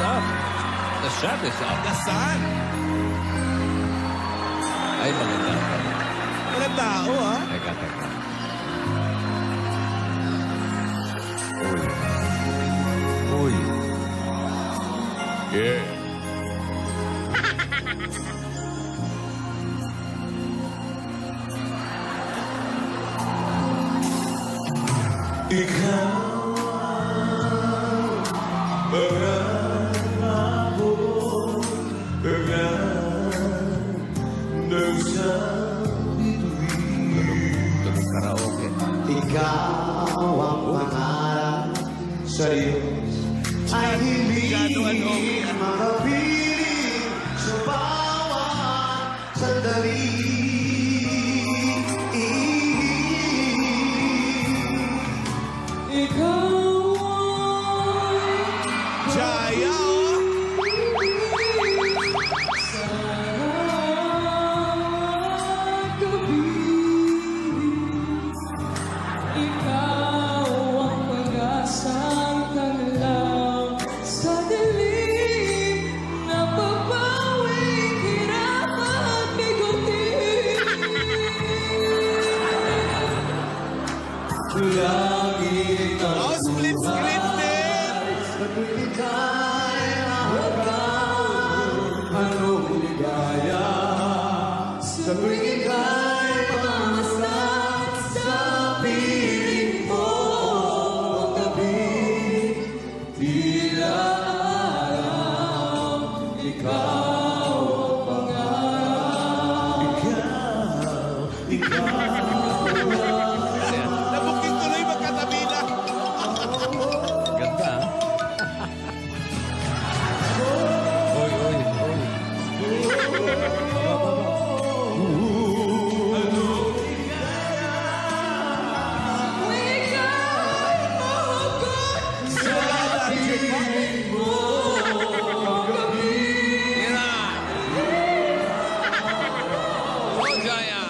up. The shot is up. The sun. Ay, maganda. Walang tao, ha? Teka. Uy. Uy. Yeah. Ikaw ang ako ng sabi Tulog karaoke. Ikaw ang pangarap sa Diyos ay hindi makapiling sa bawat sandali. Ikaw Jaya, ikaw ang pag-asang tanglaw sa dilim na babawing hirap at bigutin. Lagi kang split screen din. sa tuwing ika'y mahagam. Anong ligaya sa tuwing ika'y pamamasdan sa piling mo. Ang gabi, tila araw, ikaw ang pangarap. Nabuking tuloy magkatabi na. Ganda, ha? Uy. Oh, Jaya.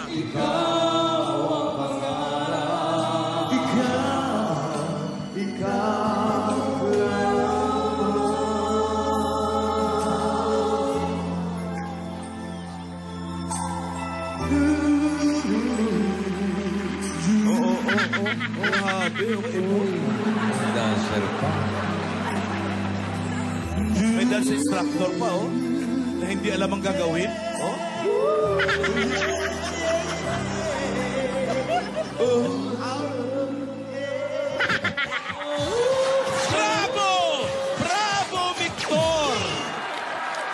Dancer pa. May dance instructor pa, oh. Na hindi alam ang gagawin. Oh.